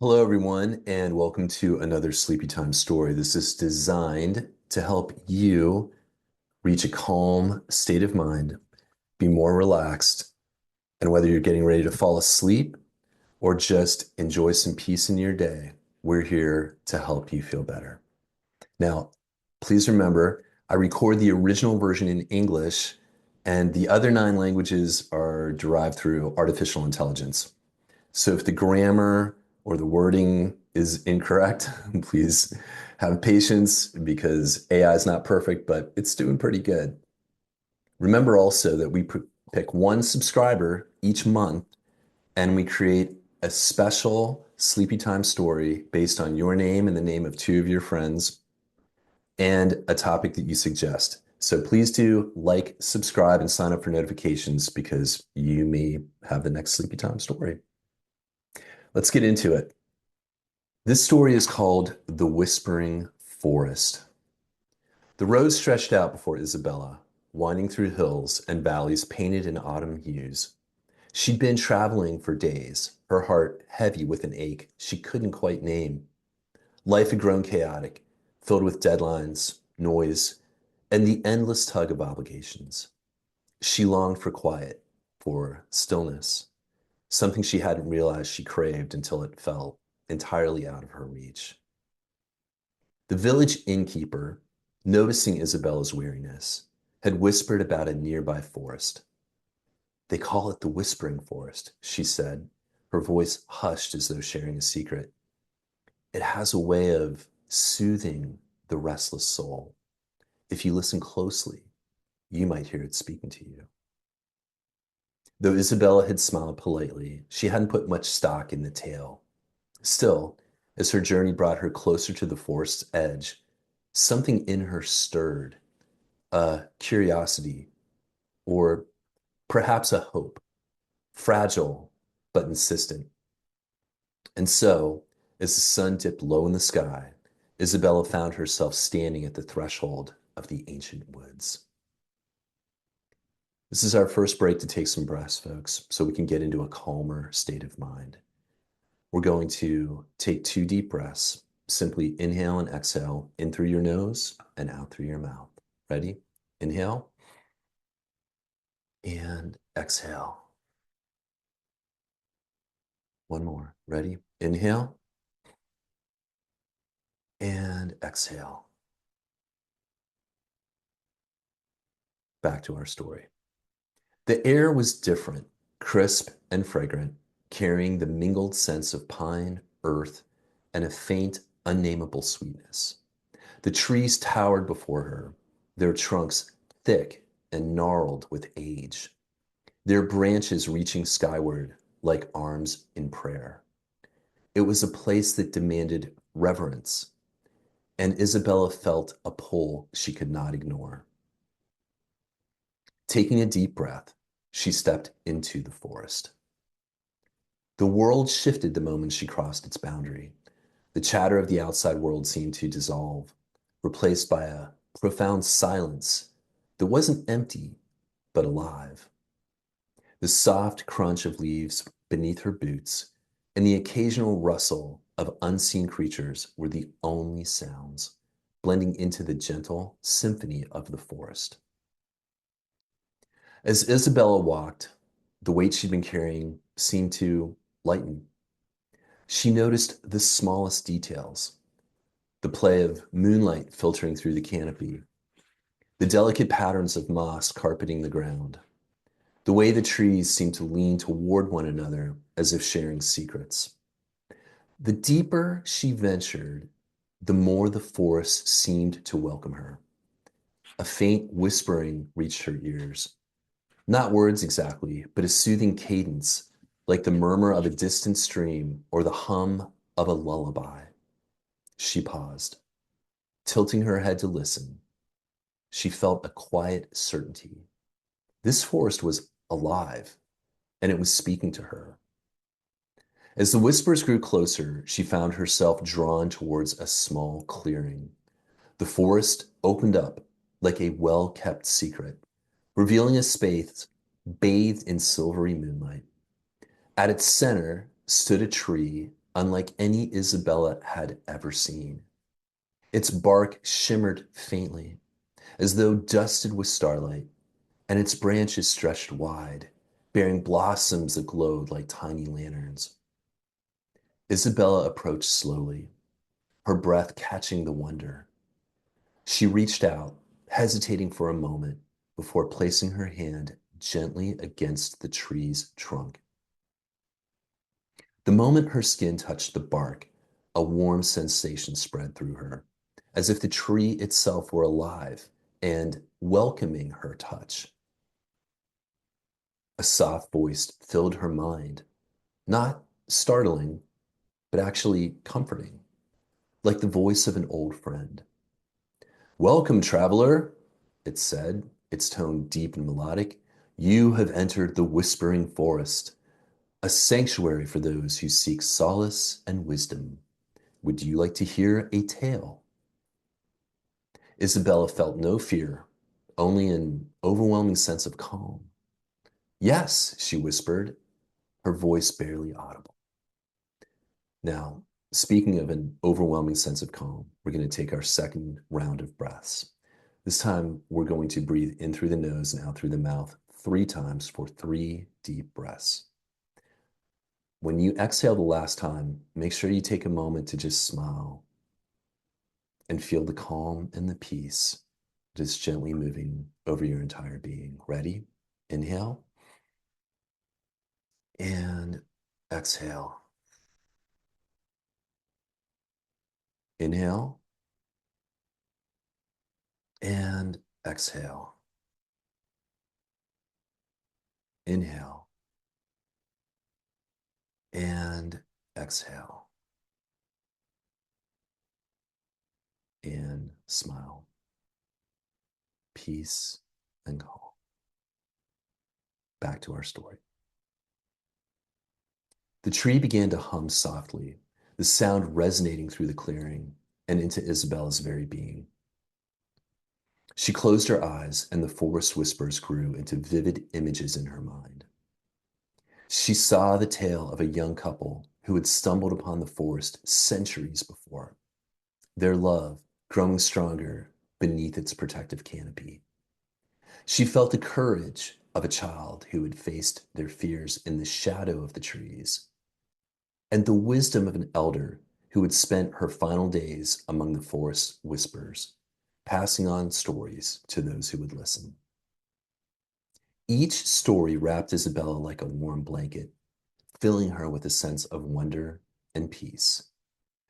Hello, everyone, and welcome to another Sleepy Time story. This is designed to help you reach a calm state of mind, be more relaxed, and whether you're getting ready to fall asleep or just enjoy some peace in your day, we're here to help you feel better. Now, please remember, I record the original version in English, and the other 9 languages are derived through artificial intelligence. So if the grammar or the wording is incorrect, please have patience because AI is not perfect, but it's doing pretty good. Remember also that we pick one subscriber each month and we create a special Sleepy Time story based on your name and the name of two of your friends and a topic that you suggest. So please do like, subscribe, and sign up for notifications because you may have the next Sleepy Time story. Let's get into it. This story is called The Whispering Forest. The road stretched out before Isabella, winding through hills and valleys painted in autumn hues. She'd been traveling for days, her heart heavy with an ache she couldn't quite name. Life had grown chaotic, filled with deadlines, noise, and the endless tug of obligations. She longed for quiet, for stillness, something she hadn't realized she craved until it felt entirely out of her reach. The village innkeeper, noticing Isabella's weariness, had whispered about a nearby forest. They call it the Whispering Forest, she said, her voice hushed as though sharing a secret. It has a way of soothing the restless soul. If you listen closely, you might hear it speaking to you. Though Isabella had smiled politely, she hadn't put much stock in the tale. Still, as her journey brought her closer to the forest's edge, something in her stirred, a curiosity, or perhaps a hope, fragile but insistent. And so, as the sun dipped low in the sky, Isabella found herself standing at the threshold of the ancient woods. This is our first break to take some breaths, folks, so we can get into a calmer state of mind. We're going to take 2 deep breaths. Simply inhale and exhale in through your nose and out through your mouth. Ready? Inhale and exhale. One more. Ready? Inhale and exhale. Back to our story. The air was different, crisp and fragrant, carrying the mingled sense of pine, earth, and a faint, unnameable sweetness. The trees towered before her, their trunks thick and gnarled with age, their branches reaching skyward like arms in prayer. It was a place that demanded reverence, and Isabella felt a pull she could not ignore. Taking a deep breath, she stepped into the forest. The world shifted the moment she crossed its boundary. The chatter of the outside world seemed to dissolve, replaced by a profound silence that wasn't empty, but alive. The soft crunch of leaves beneath her boots and the occasional rustle of unseen creatures were the only sounds, blending into the gentle symphony of the forest. As Isabella walked, the weight she'd been carrying seemed to lighten. She noticed the smallest details, the play of moonlight filtering through the canopy, the delicate patterns of moss carpeting the ground, the way the trees seemed to lean toward one another as if sharing secrets. The deeper she ventured, the more the forest seemed to welcome her. A faint whispering reached her ears. Not words exactly, but a soothing cadence, like the murmur of a distant stream or the hum of a lullaby. She paused, tilting her head to listen. She felt a quiet certainty. This forest was alive, and it was speaking to her. As the whispers grew closer, she found herself drawn towards a small clearing. The forest opened up like a well-kept secret, revealing a space bathed in silvery moonlight. At its center stood a tree unlike any Isabella had ever seen. Its bark shimmered faintly, as though dusted with starlight, and its branches stretched wide, bearing blossoms that glowed like tiny lanterns. Isabella approached slowly, her breath catching the wonder. She reached out, hesitating for a moment before placing her hand gently against the tree's trunk. The moment her skin touched the bark, a warm sensation spread through her, as if the tree itself were alive and welcoming her touch. A soft voice filled her mind, not startling, but actually comforting, like the voice of an old friend. Welcome, traveler, it said, its tone deep and melodic. You have entered the Whispering Forest, a sanctuary for those who seek solace and wisdom. Would you like to hear a tale? Isabella felt no fear, only an overwhelming sense of calm. Yes, she whispered, her voice barely audible. Now, speaking of an overwhelming sense of calm, we're going to take our second round of breaths. This time, we're going to breathe in through the nose and out through the mouth 3 times for 3 deep breaths. When you exhale the last time, make sure you take a moment to just smile and feel the calm and the peace just gently moving over your entire being. Ready? Inhale and exhale. Inhale and exhale. Inhale and exhale. And smile. Peace and calm. Back to our story. The tree began to hum softly, the sound resonating through the clearing and into Isabella's very being. She closed her eyes, and the forest whispers grew into vivid images in her mind. She saw the tale of a young couple who had stumbled upon the forest centuries before, their love growing stronger beneath its protective canopy. She felt the courage of a child who had faced their fears in the shadow of the trees, and the wisdom of an elder who had spent her final days among the forest whispers, passing on stories to those who would listen. Each story wrapped Isabella like a warm blanket, filling her with a sense of wonder and peace.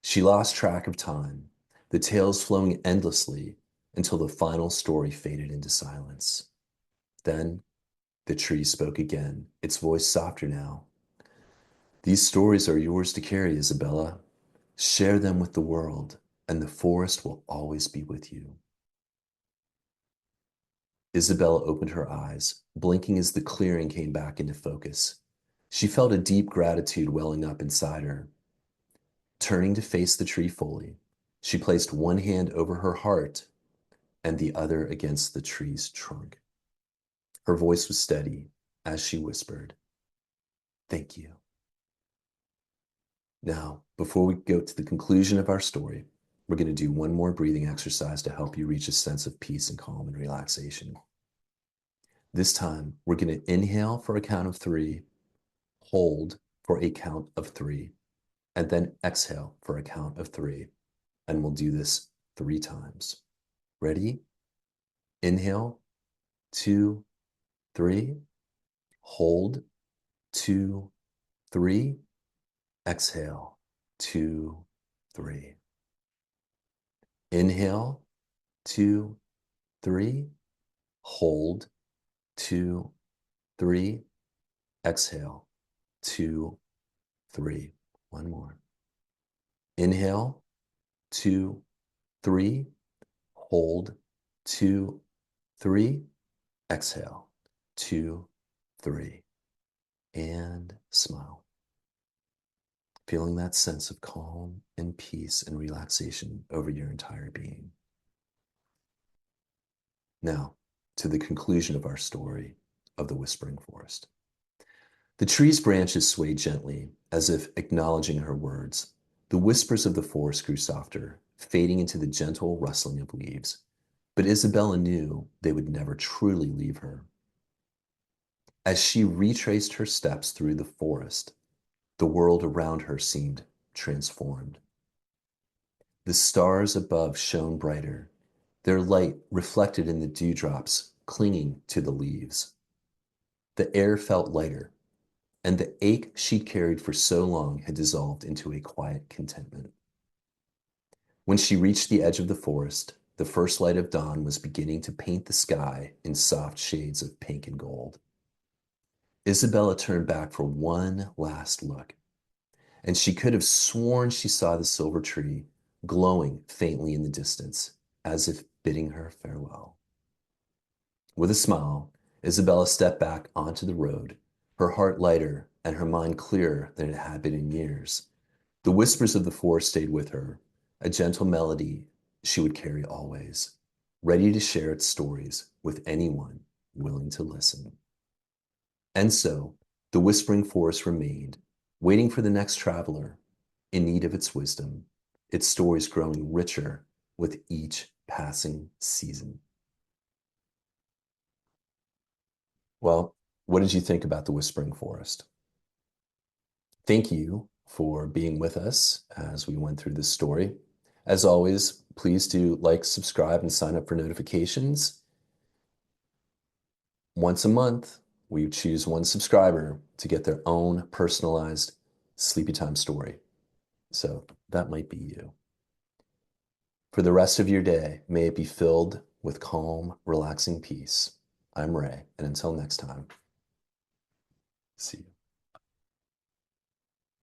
She lost track of time, the tales flowing endlessly until the final story faded into silence. Then the tree spoke again, its voice softer now. These stories are yours to carry, Isabella. Share them with the world, and the forest will always be with you. Isabella opened her eyes, blinking as the clearing came back into focus. She felt a deep gratitude welling up inside her. Turning to face the tree fully, she placed one hand over her heart and the other against the tree's trunk. Her voice was steady as she whispered, "Thank you." Now, before we go to the conclusion of our story, we're going to do one more breathing exercise to help you reach a sense of peace and calm and relaxation. This time, we're going to inhale for a count of 3, hold for a count of 3, and then exhale for a count of 3. And we'll do this 3 times. Ready? Inhale, 2, 3, hold, 2, 3, exhale, 2, 3. Inhale, 2, 3, hold, 2, 3, exhale, 2, 3. One more. Inhale, 2, 3, hold, 2, 3, exhale, 2, 3, and smile. Feeling that sense of calm and peace and relaxation over your entire being. Now, to the conclusion of our story of the Whispering Forest. The tree's branches swayed gently as if acknowledging her words. The whispers of the forest grew softer, fading into the gentle rustling of leaves. But Isabella knew they would never truly leave her. As she retraced her steps through the forest, the world around her seemed transformed. The stars above shone brighter, their light reflected in the dewdrops clinging to the leaves. The air felt lighter, and the ache she'd carried for so long had dissolved into a quiet contentment. When she reached the edge of the forest, the first light of dawn was beginning to paint the sky in soft shades of pink and gold. Isabella turned back for one last look, and she could have sworn she saw the silver tree glowing faintly in the distance, as if bidding her farewell. With a smile, Isabella stepped back onto the road, her heart lighter and her mind clearer than it had been in years. The whispers of the forest stayed with her, a gentle melody she would carry always, ready to share its stories with anyone willing to listen. And so, the whispering forest remained, waiting for the next traveler in need of its wisdom, its stories growing richer with each passing season. Well, what did you think about the whispering forest? Thank you for being with us as we went through this story. As always, please do like, subscribe, and sign up for notifications. Once a month, we choose one subscriber to get their own personalized Sleepy Time story. So that might be you. For the rest of your day, may it be filled with calm, relaxing peace. I'm Ray, and until next time, see you.